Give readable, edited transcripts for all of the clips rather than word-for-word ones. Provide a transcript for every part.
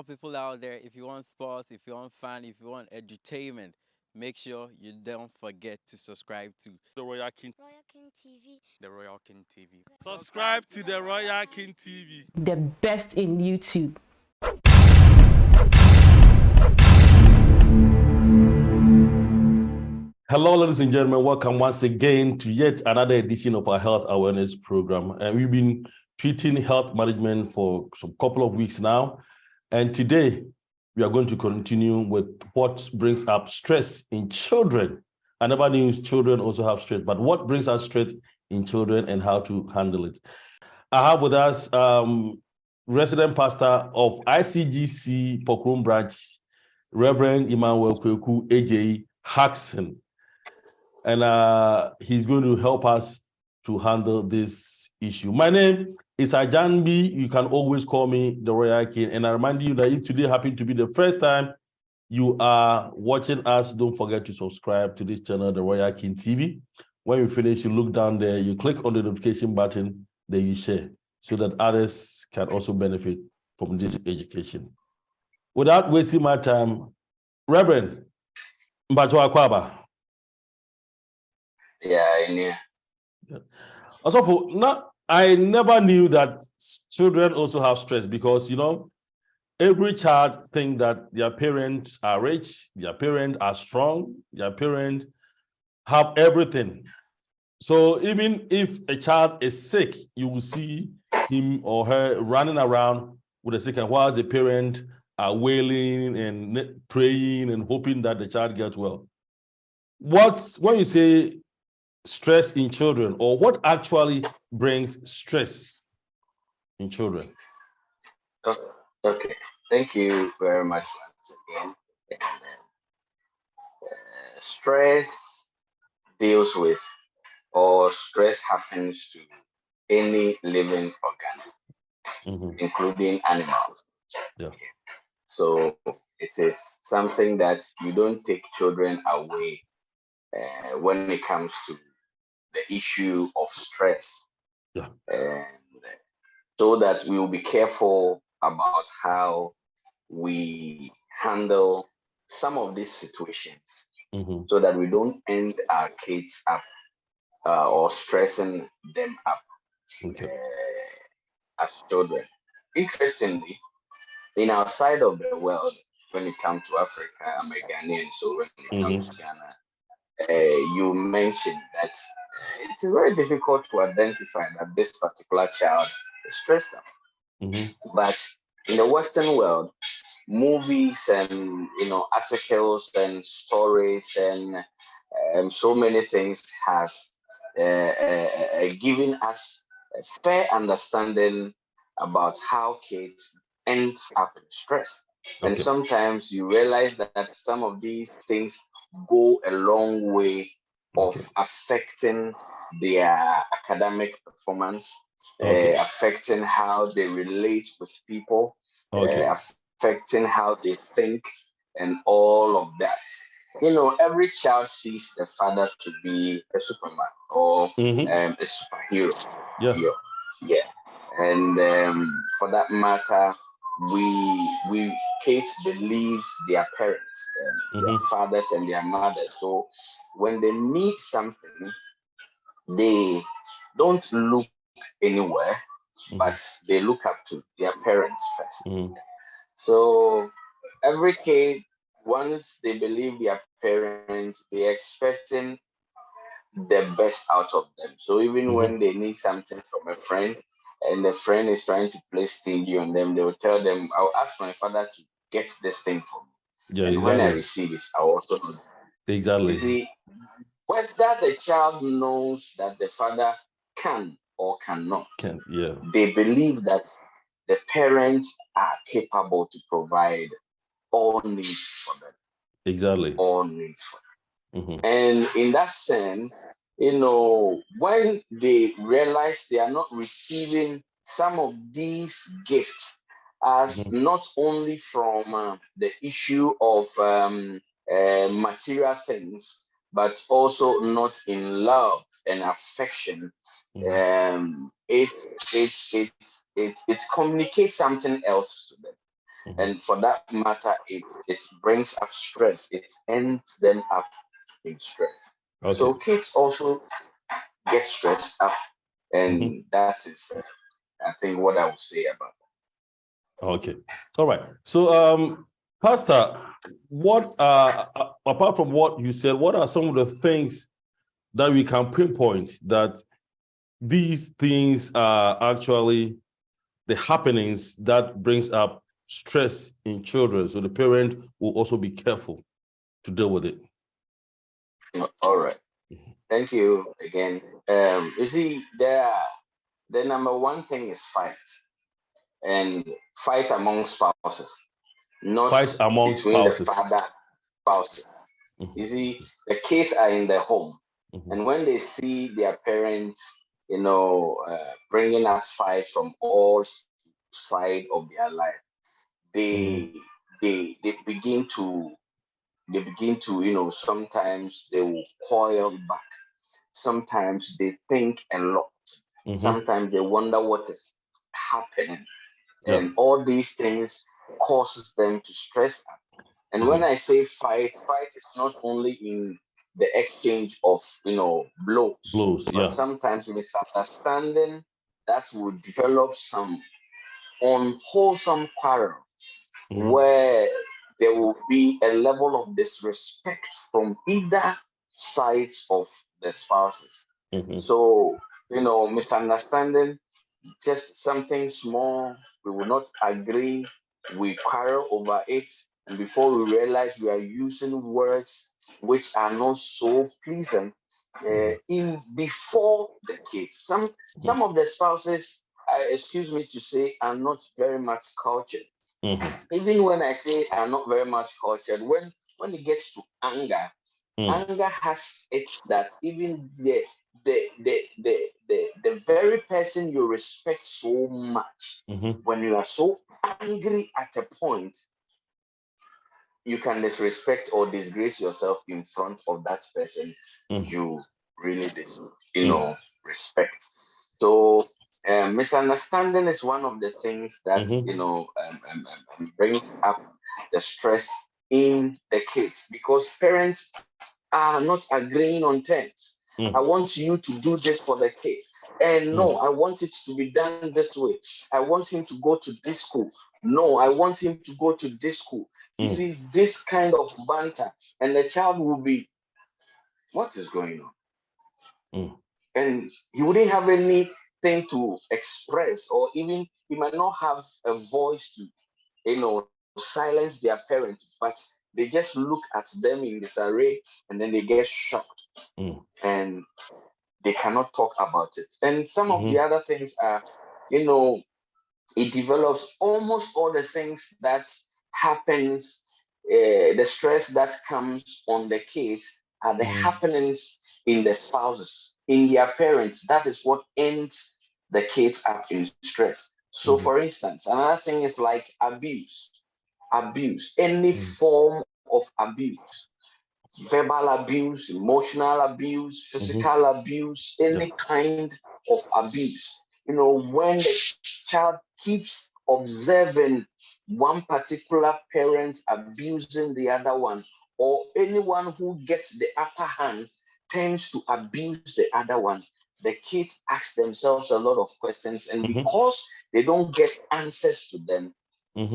of people out there, if you want sports, if you want fun, if you want entertainment, make sure you don't forget to subscribe to the Royal King, Royal King TV. the Royal King TV. Subscribe to the Royal King TV. The best in YouTube. Hello, ladies and gentlemen. Welcome once again to yet another edition of our health awareness program. And we've been treating health management for some couple of weeks now. And today we are going to continue with what brings up stress in children. I never knew children also have stress, but what brings up stress in children and how to handle it. I have with us resident pastor of ICGC Pokrum branch, Reverend Emmanuel Kweku AJ Haxon. And he's going to help us to handle this issue. My name is Ajanbi. You can always call me the Royal King. And I remind you that if today happened to be the first time you are watching us, don't forget to subscribe to this channel, the Royal King TV. When you finish, you look down there, you click on the notification button, then you share so that others can also benefit from this education. Without wasting my time, Reverend Mbachwa Kwaba. Yeah. Also, I never knew that children also have stress because, every child thinks that their parents are rich, their parents are strong, their parents have everything. So even if a child is sick, you will see him or her running around with a sick, and while the parents are wailing and praying and hoping that the child gets well. When you say stress in children, or what actually brings stress in children? Okay. Thank you very much once again. Stress deals with, or stress happens to any living organism, including animals. Yeah. Okay. So it is something that you don't take children away when it comes to the issue of stress. Yeah. And so that we will be careful about how we handle some of these situations so that we don't end our kids up or stressing them up as children. Interestingly, in our side of the world, when it comes to Africa, I'm a Ghanaian, so when it comes to Ghana, you mentioned that it is very difficult to identify that this particular child is stressed out. But in the Western world, movies and articles and stories and so many things has given us a fair understanding about how kids end up in stress. And sometimes you realize that some of these things go a long way of affecting their academic performance, affecting how they relate with people, affecting how they think, and all of that. Every child sees the father to be a Superman or a superhero. Yeah. And for that matter, we kids believe their parents, their fathers and their mothers. So when they need something, they don't look anywhere, but they look up to their parents first. So every kid, once they believe their parents, they're expecting the best out of them. So even when they need something from a friend and the friend is trying to play stingy on them, they will tell them, I'll ask my father to get this thing for me. Yeah, and exactly. when I receive it, I'll also do that. Exactly. You see, whether the child knows that the father can or cannot, they believe that the parents are capable to provide all needs for them. Exactly. All needs for them. And in that sense, when they realize they are not receiving some of these gifts as not only from the issue of material things, but also not in love and affection, it communicates something else to them. And for that matter, it brings up stress. It ends them up in stress. Okay. So kids also get stressed up, and that is, I think, what I would say about that. Okay. All right. So, Pastor, what apart from what you said, what are some of the things that we can pinpoint that these things are actually the happenings that brings up stress in children? So the parent will also be careful to deal with it. All right. Thank you again. You see, the number one thing is fight, and fight among spouses, not Fight among between the spouses. father spouses. You see, the kids are in the home, and when they see their parents, bringing up fight from all sides of their life, they they begin to sometimes they will coil back. Sometimes they think a lot. Sometimes they wonder what is happening. Yeah. And all these things causes them to stress up. And when I say fight is not only in the exchange of blows, but Yeah. sometimes misunderstanding that will develop some unwholesome quarrel where there will be a level of disrespect from either sides of the spouses. So, misunderstanding, just something small, we will not agree, we quarrel over it, and before we realize we are using words which are not so pleasant in before the kids. Some of the spouses, excuse me to say, are not very much cultured. Even when I say are not very much cultured, when it gets to anger, anger has it that even the very person you respect so much, when you are so angry at a point, you can disrespect or disgrace yourself in front of that person you really respect. So misunderstanding is one of the things that brings up the stress in the kids, because parents are not agreeing on terms. I want you to do this for the kid, and no, I want it to be done this way. I want him to go to this school. No, I want him to go to this school. You see, this kind of banter, and the child will be, what is going on? And he wouldn't have anything to express, or even he might not have a voice to, silence their parents, but they just look at them in disarray, and then they get shocked, and they cannot talk about it. And some of the other things are, it develops almost all the things that happens, the stress that comes on the kids are the happenings in the spouses, in their parents. That is what ends the kids up in stress. So for instance, another thing is like abuse, any form of abuse, verbal abuse, emotional abuse, physical abuse, any kind of abuse. When the child keeps observing one particular parent abusing the other one, or anyone who gets the upper hand tends to abuse the other one, the kids ask themselves a lot of questions, and because they don't get answers to them,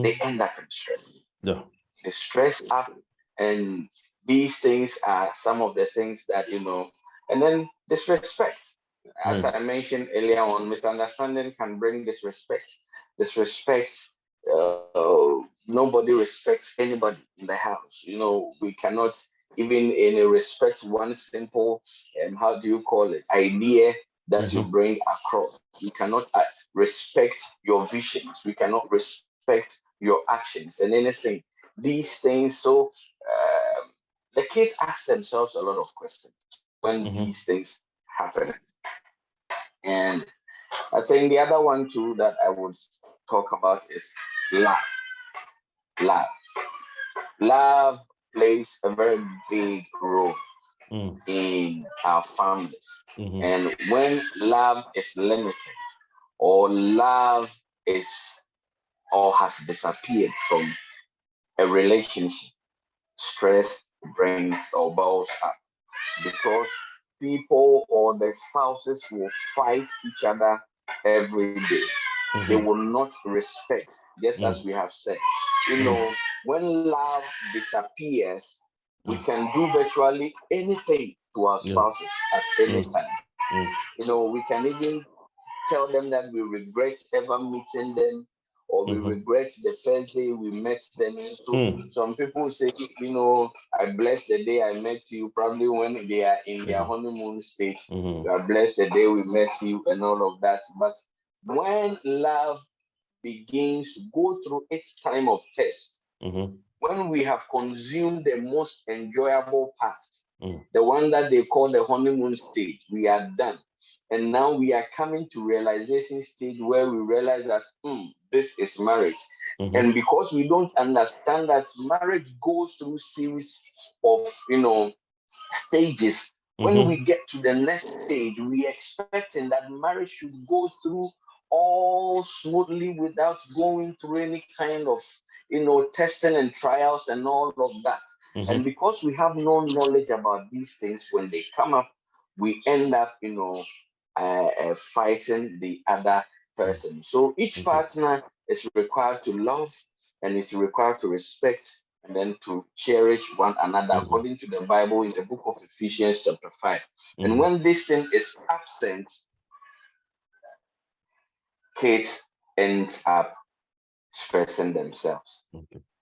they end up in stress. Yeah. They stress up, and these things are some of the things that and then disrespect. As I mentioned earlier on, misunderstanding can bring disrespect. Disrespect. Nobody respects anybody in the house. We cannot even respect one simple, how do you call it, idea that you bring across. We cannot respect your visions. We cannot respect your actions and anything. These things. So the kids ask themselves a lot of questions when these things happen. And I think the other one too that I would talk about is love. Love. Love plays a very big role in our families. And when love is limited, or love is or has disappeared from a relationship, stress brings or boils up because people or the spouses will fight each other every day. They will not respect, just as we have said. You know, when love disappears, we can do virtually anything to our spouses at any time. You know, we can even tell them that we regret ever meeting them, or we regret the first day we met them. So some people say, you know, I bless the day I met you, probably when they are in their honeymoon stage. You are blessed the day we met you and all of that. But when love begins to go through its time of test, when we have consumed the most enjoyable part, the one that they call the honeymoon stage, we are done. And now we are coming to realization stage where we realize that this is marriage. And because we don't understand that marriage goes through series of, you know, stages, when we get to the next stage, we expecting that marriage should go through all smoothly without going through any kind of, you know, testing and trials and all of that. And because we have no knowledge about these things, when they come up, we end up, you know, fighting the other person. So each partner is required to love and is required to respect and then to cherish one another according to the Bible in the book of Ephesians chapter 5. And when this thing is absent, kids ends up stressing themselves.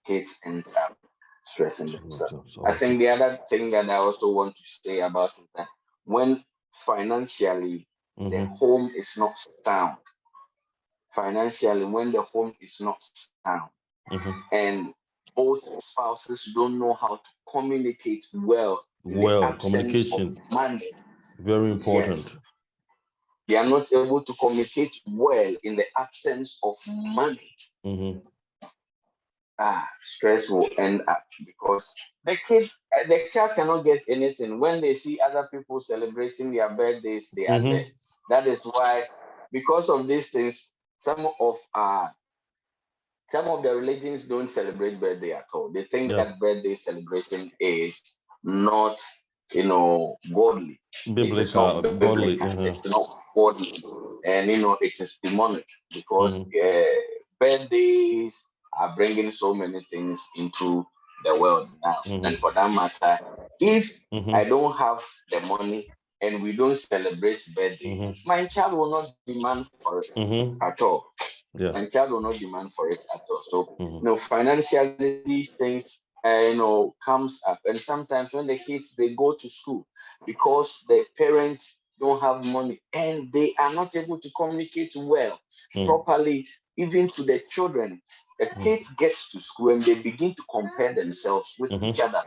Kids ends up stressing themselves. I think the other thing that I also want to say about is that when financially the home is not sound, financially when the home is not sound, and both spouses don't know how to communicate well in the absence communication, of money. very important. Yes. They are not able to communicate well in the absence of money. Stress will end up because the child cannot get anything. When they see other people celebrating their birthdays, they are there. That is why, because of these things, some of the religions don't celebrate birthday at all. They think that birthday celebration is not, you know, godly. Biblical, it is not biblical. It's not godly, and you know, it is demonic because birthdays are bringing so many things into the world now. And for that matter, if I don't have the money and we don't celebrate birthday, my child will not demand for it at all. And child will not demand for it at all. So, you know, financially these things, you know, comes up. And sometimes when the kids, they go to school because the parents don't have money and they are not able to communicate well, properly, even to the children. The kids gets to school and they begin to compare themselves with each other.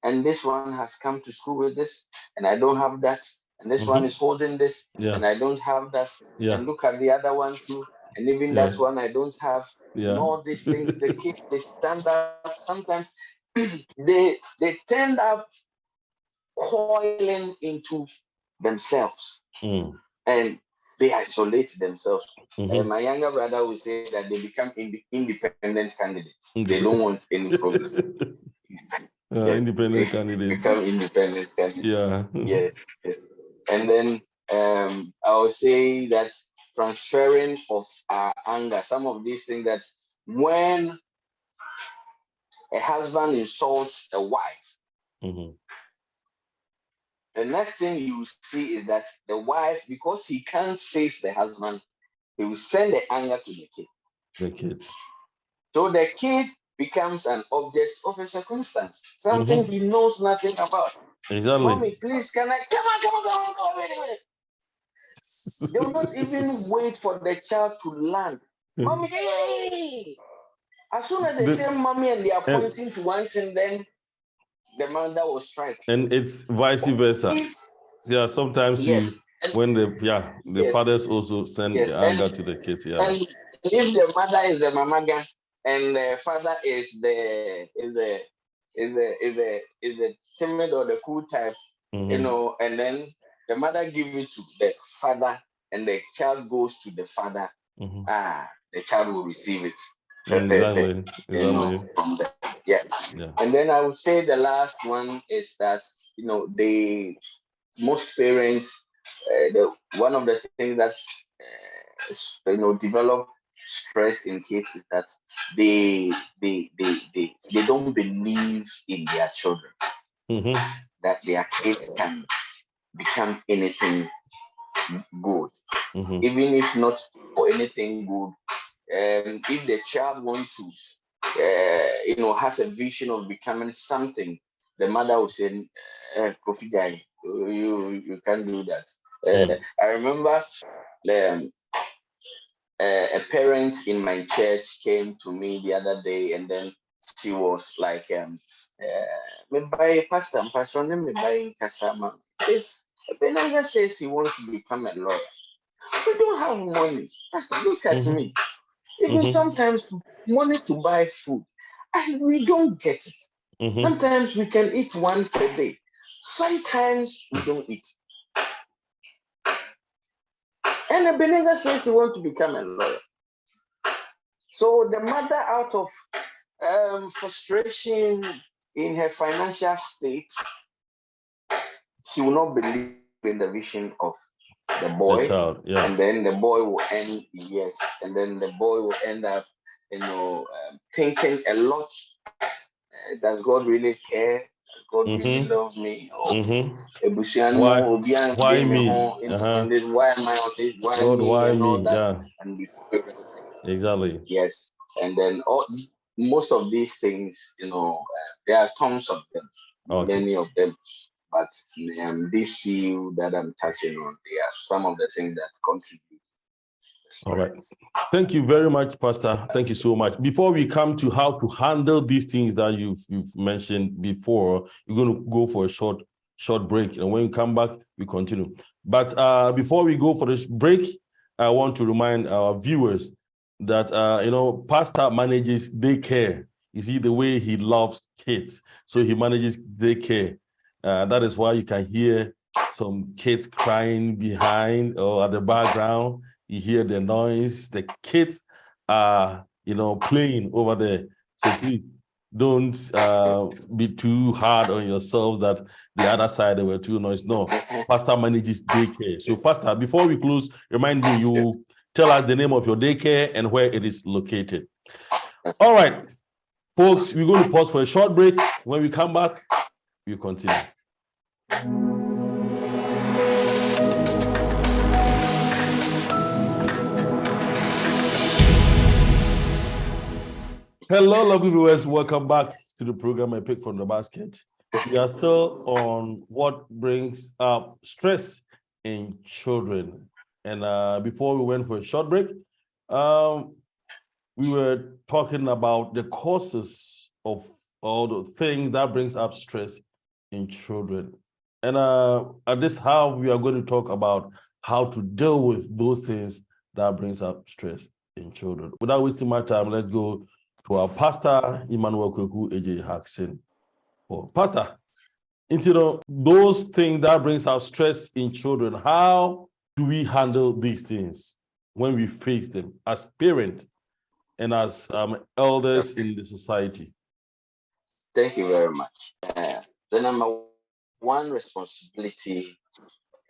And this one has come to school with this, and I don't have that. And this one is holding this, and I don't have that. And look at the other one too, and even that one I don't have. And all these things, the kids, they stand up. Sometimes they tend up coiling into themselves, and they isolate themselves. And my younger brother would say that they become independent candidates. They don't want any problem. Independent candidates. Become independent candidates. Yeah. Yes. And then I would say that transferring of anger, some of these things that when a husband insults a wife, the next thing you see is that the wife, because he can't face the husband, he will send the anger to the kid. The kids. So the kid becomes an object of a circumstance, something he knows nothing about. Exactly. Mommy, please, can I come on, wait. They will not even wait for the child to land. Mommy, hey! As soon as they say mommy and they are pointing to one thing, then the mother will strike. And it's vice versa. Sometimes when the fathers also send the anger to the kids. And if the mother is the mamaga and the father is the timid or the cool type, you know, and then the mother gives it to the father and the child goes to the father. the child will receive it. Exactly. From there. Yeah. And then I would say the last one is that, most parents, one of the things that develop stress in kids is that they don't believe in their children, that their kids can become anything good, even if not for anything good. If the child wants to, has a vision of becoming something, the mother will say, Kofi Jai, you can't do that. I remember a parent in my church came to me the other day, and then she was like, me buy pastor, me buy kasama. This Ebenezer says he wants to become a lawyer. We don't have money. Pastor, look at me. Even sometimes money to buy food, and we don't get it. Sometimes we can eat once a day. Sometimes we don't eat. And Ebenezer says he wants to become a lawyer. So the mother, out of frustration in her financial state, she will not believe in the vision of the boy, and then the boy will end and then the boy will end up, thinking a lot. Does God really care? Does God really love me? Why me? Why am I on this? Why God, me? why and me? all that. Yeah. And Exactly. yes, and then most of these things, there are tons of them, many of them. But this few that I'm touching on, they are some of the things that contribute. All right. Thank you very much, Pastor. Thank you so much. Before we come to how to handle these things that you've mentioned before, we're going to go for a short break. And when we come back, we continue. But before we go for this break, I want to remind our viewers that, Pastor manages daycare. You see the way he loves kids. So he manages daycare. That is why you can hear some kids crying behind or at the background. You hear the noise. The kids are, playing over there. So please don't be too hard on yourselves that the other side they were too noisy. No, Pastor manages daycare. So, Pastor, before we close, remind me, you tell us the name of your daycare and where it is located. All right, folks, we're going to pause for a short break. When we come back, we'll continue. Hello, lovely viewers. Welcome back to the program I Pick from the Basket. We are still on what brings up stress in children. And before we went for a short break, we were talking about the causes of all the things that brings up stress in children. And at this half, we are going to talk about how to deal with those things that brings up stress in children. Without wasting my time, let's go to our pastor, Emmanuel Kweku AJ Hackson. Pastor, those things that brings out stress in children, how do we handle these things when we face them as parents and as elders in the society? Thank you very much. The number one responsibility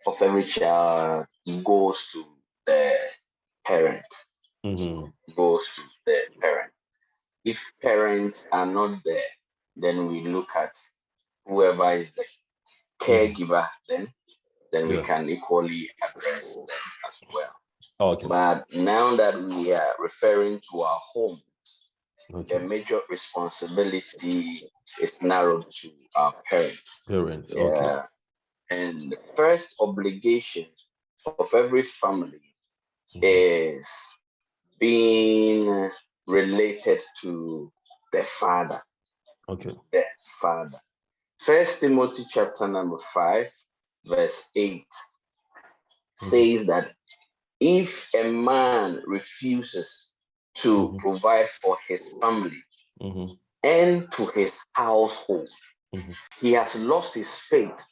of every child goes to the parent. Goes to the parent. If parents are not there, then we look at whoever is the caregiver, then we can equally address them as well. But now that we are referring to our homes, the major responsibility is narrowed to our parents. And the first obligation of every family is being related to the father. The father. First Timothy chapter number 5, verse 8 says that if a man refuses to provide for his family and to his household, he has lost his faith,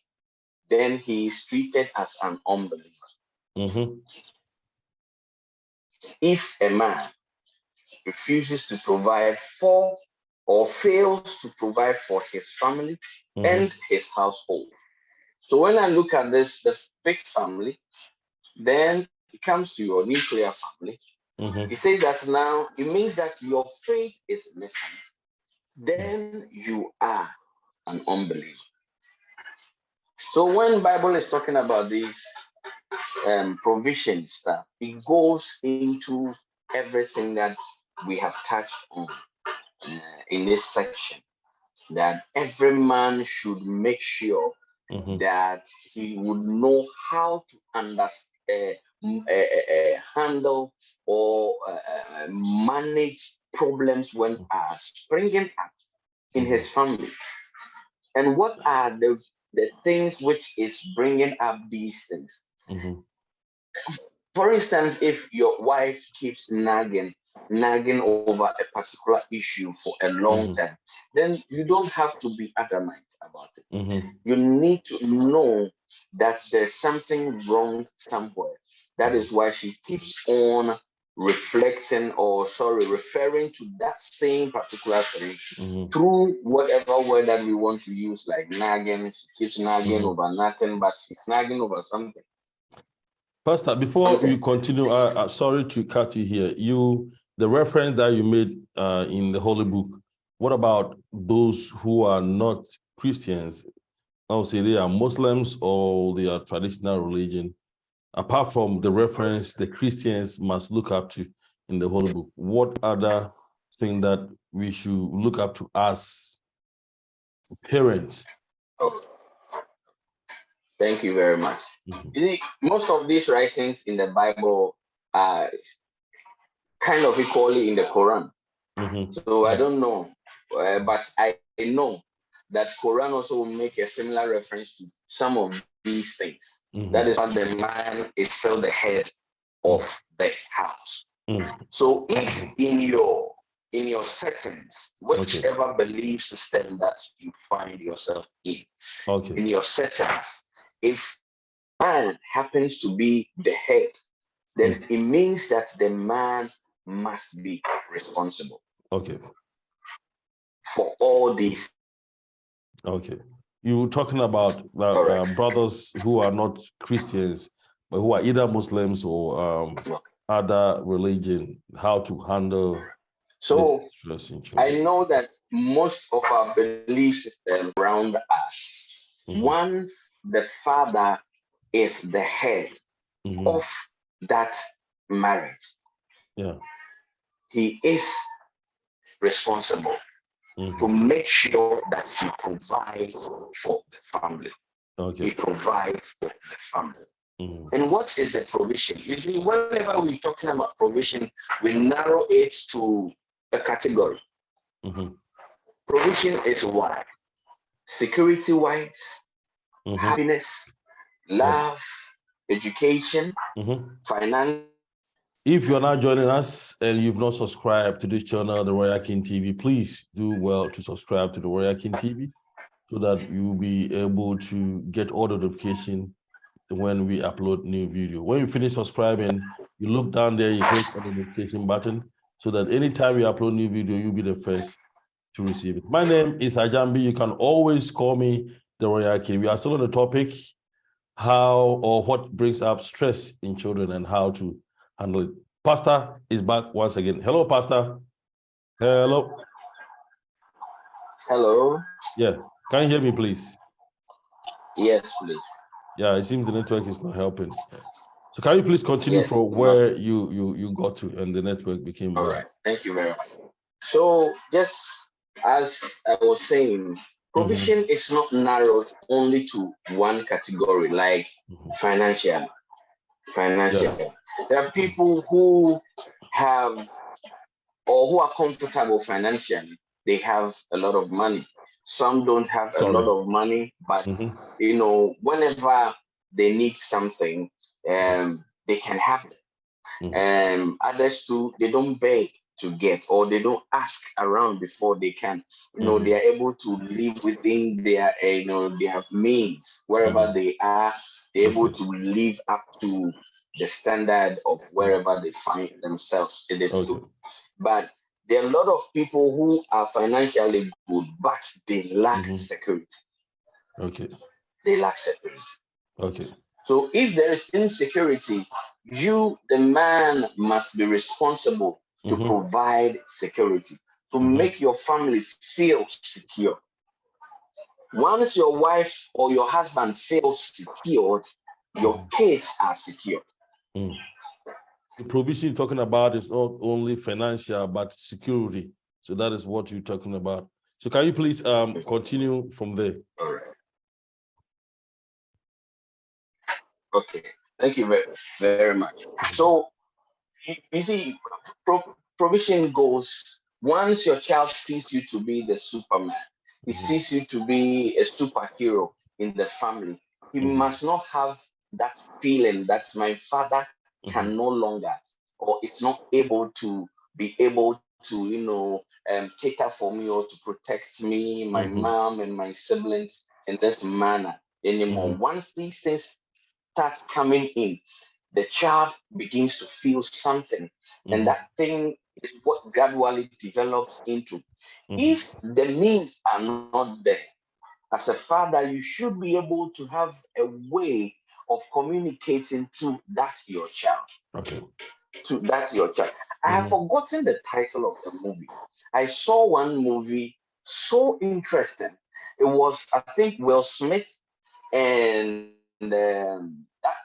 then he is treated as an unbeliever. If a man refuses to provide for or fails to provide for his family and his household. So when I look at this, the fake family, then it comes to your nuclear family. He says that now it means that your faith is missing. Then you are an unbeliever. So when Bible is talking about these provision stuff, it goes into everything that we have touched on in this section. That every man should make sure that he would know how to understand, handle or manage problems when are springing up in his family. And what are the things which is bringing up these things? For instance, if your wife keeps nagging over a particular issue for a long time, then you don't have to be adamant about it. You need to know that there's something wrong somewhere. That is why she keeps on referring to that same particular thing through whatever word that we want to use, like nagging. She keeps nagging over nothing, but she's nagging over something. Pastor, before you continue, I'm sorry to cut you here. The reference that you made in the Holy Book, what about those who are not Christians? I would say they are Muslims or they are traditional religion. Apart from the reference the Christians must look up to in the Holy Book, what other thing that we should look up to as parents? Oh. Thank you very much. You see, most of these writings in the Bible are kind of equally in the Quran. So I don't know, but I know that Quran also will make a similar reference to some of these things. That is why the man is still the head of the house. So if in your settings, whichever belief system that you find yourself in your settings, if man happens to be the head, then it means that the man must be responsible for all these. You were talking about brothers who are not Christians, but who are either Muslims or other religion, how to handle this stress in children. I know that most of our belief systems around us, once the father is the head of that marriage, he is responsible to make sure that he provides for the family. He provides for the family. And what is the provision? Usually, whenever we're talking about provision, we narrow it to a category. Provision is what? Security-wise, happiness, love, education, finance. If you're not joining us and you've not subscribed to this channel, the Royal King TV, please do well to subscribe to the Royal King TV so that you'll be able to get all the notification when we upload new video. When you finish subscribing, you look down there, you click on the notification button so that anytime we upload new video, you'll be the first to receive it. My name is Ajambi. You can always call me the Royal King. We are still on the topic, how or what brings up stress in children and how to handle it. Pastor is back once again. Hello, Pastor. Hello. Hello. Yeah. Can you hear me, please? Yes, please. Yeah, it seems the network is not helping. So can you please continue from where you got to and the network became bad? All right. Thank you very much. So just as I was saying, provision is not narrowed only to one category, like financial. There are people who have or who are comfortable financially. They have a lot of money. Some don't have a lot of money, but whenever they need something, they can have it. And others too, they don't beg to get, or they don't ask around before they can. They are able to live within their, they have means wherever they are. They're able to live up to the standard of wherever they find themselves. It is true. But there are a lot of people who are financially good, but they lack security. Okay. They lack security. Okay. So if there is insecurity, you, the man, must be responsible to provide security, to make your family feel secure. Once your wife or your husband feels secured, your kids are secure. The provision you're talking about is not only financial, but security. So that is what you're talking about. So can you please continue from there? All right. Okay. Thank you very, very much. So, you see, provision goes once your child sees you to be the Superman, he sees you to be a superhero in the family. He must not have that feeling that my father can no longer or is not able to be able to, cater for me or to protect me, my mom, and my siblings in this manner anymore. Once these things start coming in, the child begins to feel something, and that thing is what gradually develops into. If the means are not there, as a father, you should be able to have a way of communicating to that your child. Okay. To that your child. I have forgotten the title of the movie. I saw one movie so interesting. It was, I think, Will Smith and that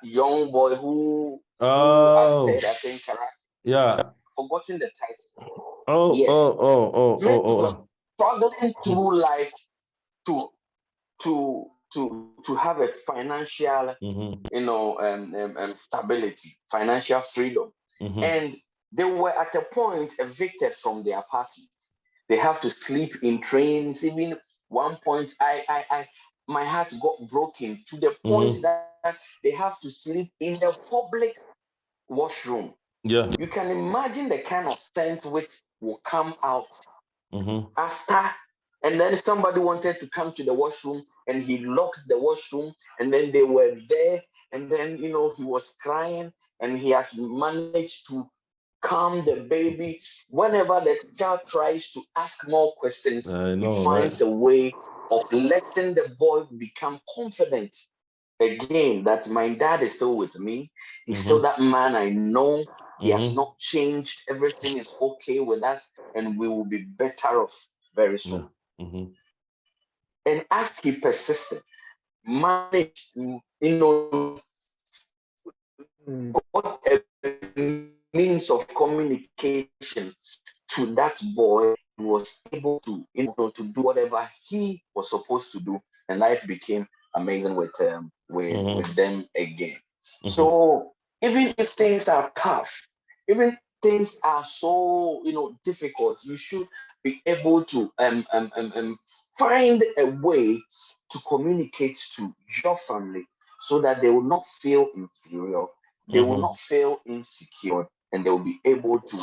young boy who acted, I think, character. Yeah. Forgotten the title. Oh, Yes. Smith was oh. struggling through life to to have a financial, stability, financial freedom, and they were at a point evicted from their apartments. They have to sleep in trains. Even one point, my heart got broken to the point that they have to sleep in the public washroom. Yeah. You can imagine the kind of scent which will come out after. And then somebody wanted to come to the washroom and he locked the washroom, and then they were there, and then he was crying, and he has managed to calm the baby. Whenever the child tries to ask more questions, he finds a way of letting the boy become confident again that my dad is still with me. He's still that man I know. He has not changed. Everything is okay with us, and we will be better off very soon. And as he persisted, managed, got a means of communication to that boy, who was able to, to do whatever he was supposed to do, and life became amazing with them again. So even if things are tough, even things are so difficult, you should be able to find a way to communicate to your family so that they will not feel inferior, they will not feel insecure, and they will be able to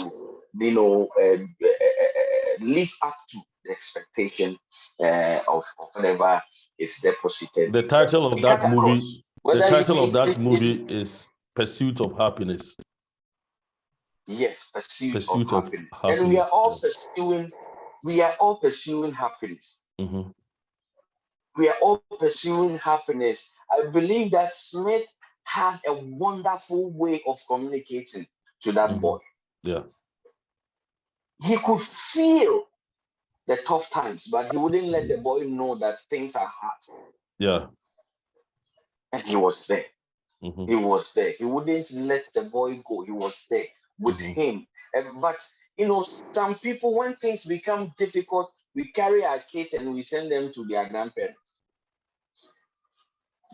live up to the expectation of whatever is deposited. The title of that movie, is Pursuit of Happiness. Yes, pursuit of happiness. And we are all pursuing happiness. We are all pursuing happiness. I believe that Smith had a wonderful way of communicating to that boy. Yeah. He could feel the tough times, but he wouldn't let the boy know that things are hard. Yeah. And he was there. He was there. He wouldn't let the boy go. He was there with him. But some people, when things become difficult, we carry our kids and we send them to their grandparents,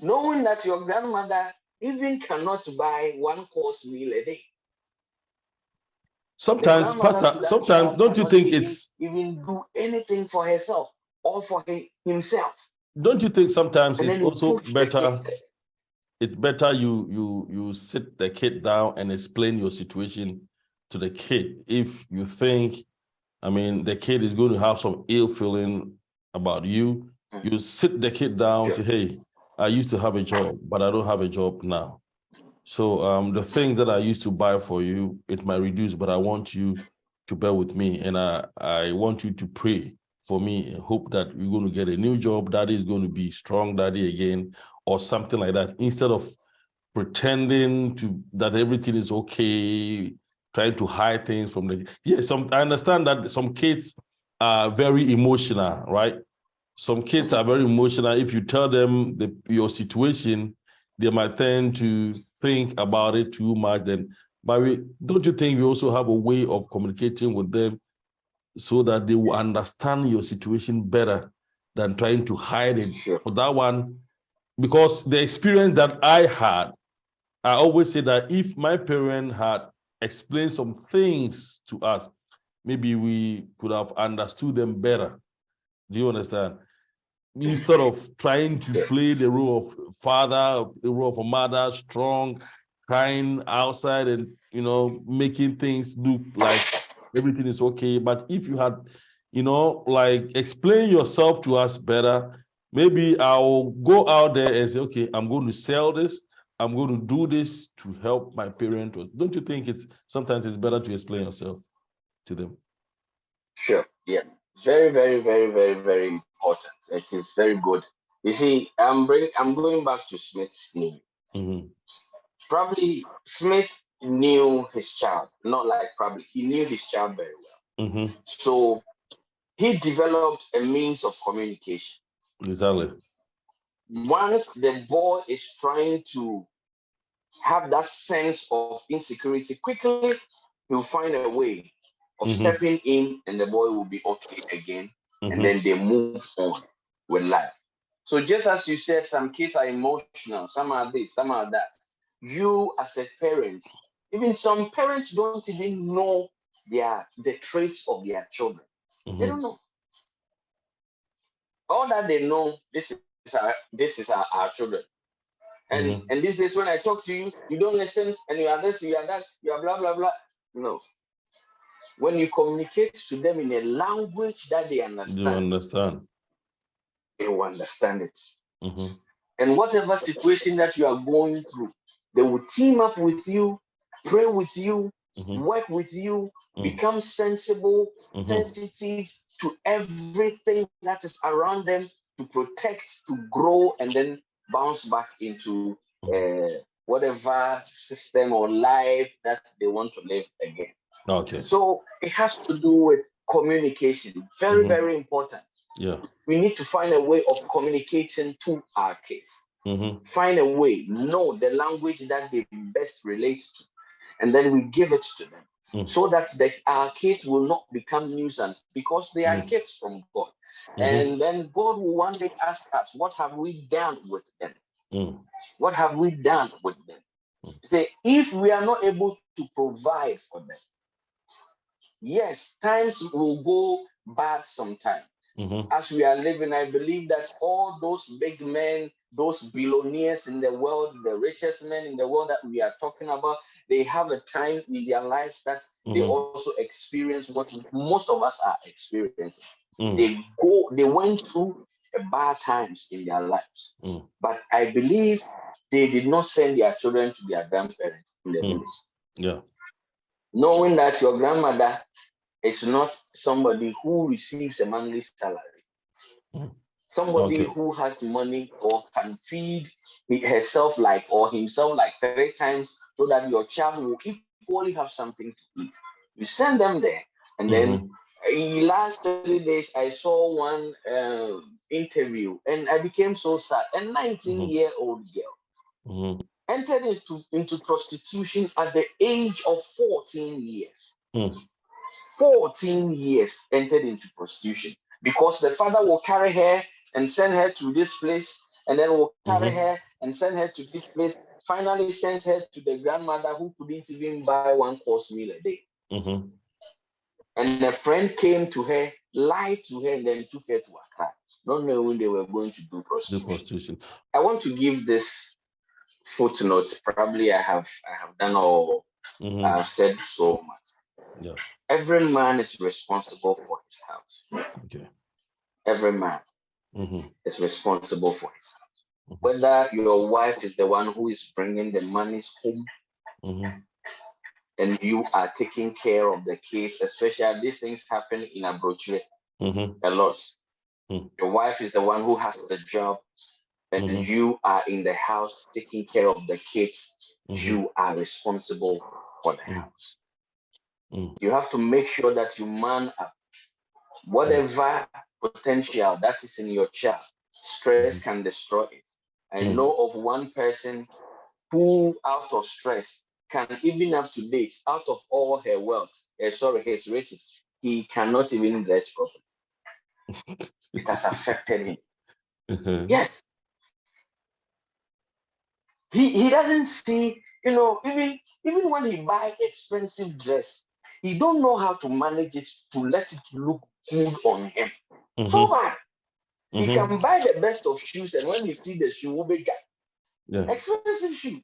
knowing that your grandmother even cannot buy one course meal a day. Sometimes, Pastor, don't you think it's even do anything for herself or for himself? Don't you think sometimes it's also better? It's better you sit the kid down and explain your situation to the kid. If you think, the kid is going to have some ill feeling about you, you sit the kid down, say, hey, I used to have a job, but I don't have a job now. So the thing that I used to buy for you, it might reduce, but I want you to bear with me, and I want you to pray for me and hope that we're going to get a new job. Daddy is going to be strong daddy again, or something like that, instead of pretending that everything is okay, trying to hide things from the. Yes, I understand that some kids are very emotional, right? Some kids are very emotional. If you tell them your situation, they might tend to think about it too much. But don't you think we also have a way of communicating with them so that they will understand your situation better than trying to hide it? Sure. For that one, because the experience that I had, I always say that if my parent had explained some things to us, maybe we could have understood them better. Do you understand? Instead of trying to play the role of father, the role of a mother, strong, crying outside and, making things look like everything is okay. But if you had, like explain yourself to us better, maybe I'll go out there and say, okay, I'm going to sell this. I'm going to do this to help my parent. Don't you think sometimes it's better to explain yourself to them? Sure. Yeah. Very, very, very, very, very important. It is very good. You see, I'm going back to Smith's name. Mm-hmm. Probably Smith knew his child, not like probably, he knew his child very well. Mm-hmm. So he developed a means of communication. Exactly. Once the boy is trying to have that sense of insecurity, quickly he'll find a way of stepping in and the boy will be okay again. And then they move on with life. So just as you said, some kids are emotional, some are this, some are that. You as a parent, even some parents don't even know the traits of their children. They don't know. All that they know, this is our children. And these days when I talk to you, you don't listen, and you are this, you are that, you are blah blah blah. No. When you communicate to them in a language that they understand, they will understand it. And whatever situation that you are going through, they will team up with you, pray with you, work with you, become sensible, sensitive to everything that is around them, to protect, to grow, and then bounce back into whatever system or life that they want to live again. Okay. So it has to do with communication. Very, very important. Yeah. We need to find a way of communicating to our kids. Find a way, know the language that they best relate to, and then we give it to them so that our kids will not become nuisance, because they are gifts from God. And then God will one day ask us, what have we done with them? What have we done with them? Say, if we are not able to provide for them, yes, times will go bad sometime. As we are living, I believe that all those big men, those billionaires in the world, the richest men in the world that we are talking about, they have a time in their lives that they also experience what most of us are experiencing. They went through bad times in their lives. But I believe they did not send their children to their grandparents in the village. Yeah. Knowing that your grandmother is not somebody who receives a monthly salary. Somebody who has money or can feed herself or himself like 3 times, so that your child will equally have something to eat. You send them there, and then last 3 days I saw one interview, and I became so sad. A 19-year-old girl entered into prostitution at the age of 14 years. 14 years entered into prostitution, because the father will carry her and send her to this place, and then will carry her and send her to this place, finally sent her to the grandmother who couldn't even buy one course meal a day. And a friend came to her, lied to her, and then took her to Accra, not knowing they were going to do prostitution. I want to give this footnote. Probably I have done all. I've said so much. Yeah. Every man is responsible for his house. Okay. Every man is responsible for his house. Whether your wife is the one who is bringing the monies home, and you are taking care of the kids, especially these things happen in Abrochire a lot. Your wife is the one who has the job, and you are in the house taking care of the kids. You are responsible for the house. You have to make sure that you man up. Whatever potential that is in your child, stress can destroy it. I know of one person who, out of stress, can even up to date, out of all her wealth, his riches, he cannot even dress properly. It has affected him. Yes. He doesn't see, even when he buy expensive dress, he don't know how to manage it to let it look good on him. So bad. He can buy the best of shoes, and when he see the shoe, expensive shoe,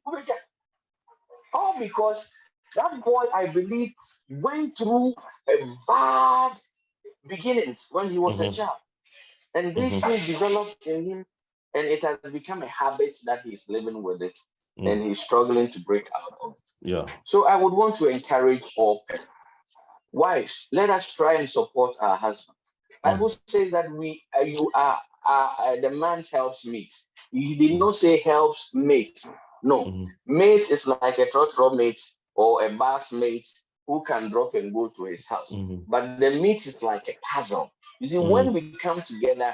all because that boy, I believe, went through a bad beginnings when he was a child, and this thing developed in him, and it has become a habit that he's living with it, and he's struggling to break out of it. Yeah. So I would want to encourage all parents. Wives, let us try and support our husbands. Bible says that you are the man's helps mate. He did not say helps mate. No, mate is like a trotro mate or a bus mate who can drop and go to his house. But the mate is like a puzzle. You see, when we come together,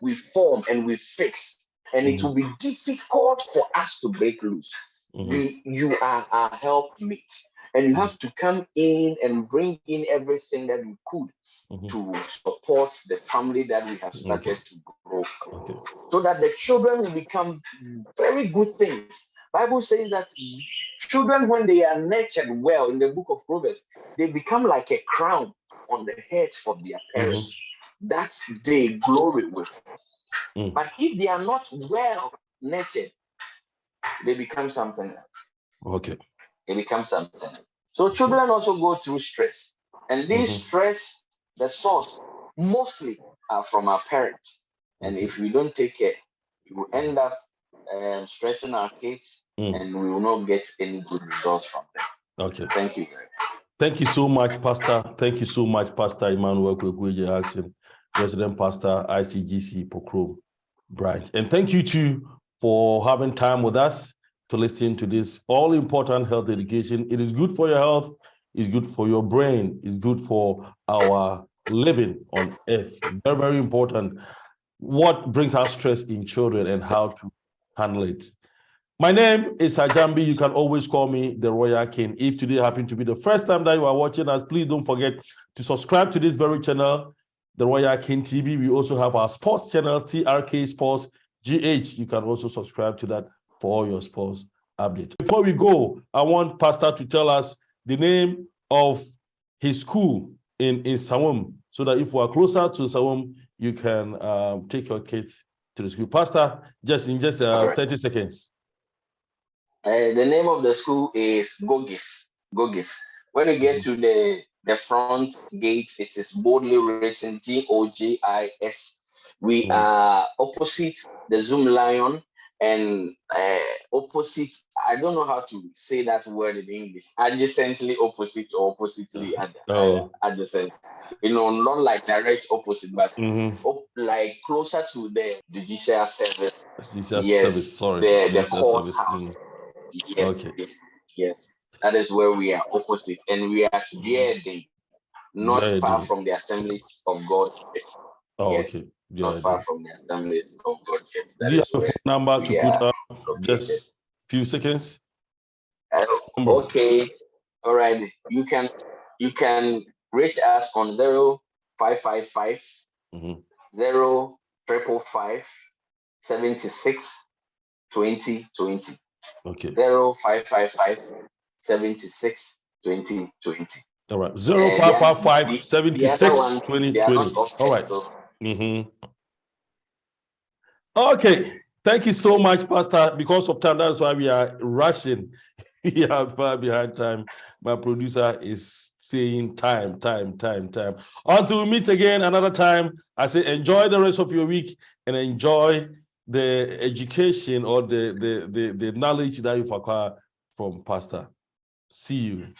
we form and we fix, and it will be difficult for us to break loose. You are our helpmate, and you have to come in and bring in everything that you could to support the family that we have started to grow, so that the children will become very good things. Bible says that children, when they are nurtured well, in the book of Proverbs, they become like a crown on the heads of their parents that they glory with. But if they are not well nurtured, they become something else. They become something else. So children also go through stress, and this stress, the source mostly are from our parents. And if we don't take care, we will end up stressing our kids, and we will not get any good results from them. Thank you very much. Thank you so much, Pastor. Thank you so much, Pastor Emmanuel Kwekweje Jackson, Resident Pastor, ICGC Pokrom Branch. And thank you too for having time with us to listen to this all-important health education. It is good for your health, it's good for your brain, it's good for our living on earth. Very, very important. What brings out stress in children and how to handle it. My name is Ajambi. You can always call me the Royal King. If today happened to be the first time that you are watching us, please don't forget to subscribe to this very channel, the Royal King TV. We also have our sports channel, TRK Sports GH. You can also subscribe to that for all your sports updates. Before we go, I want Pastor to tell us the name of his school in Sawam, so that if we are closer to Sawam, you can take your kids to the school. Pastor, in 30 seconds. The name of the school is Gogis. Gogis. When you get to the front gate, it is boldly written Gogis. We are opposite the Zoom Lion, and opposite, I don't know how to say that word in English, adjacently opposite or oppositely adjacent. Not like direct opposite, but like closer to the judicial service. Service, sorry. The courthouse. Yes. That is where we are opposite, and we are at Childen, not far from the Assemblies of God Church. Not far from the Assemblies of God Church. Do you have a phone number to put up? Just few seconds. Okay. All right. You can reach us on 0555 0555 76 2020. 0555 76 2020. All right. 0555 76 2020. All right. Okay. Thank you so much, Pastor. Because of time, that's why we are rushing. We are far behind time. My producer is saying time. Until we meet again another time, I say enjoy the rest of your week and enjoy the education or the knowledge that you've acquired from Pastor. See you.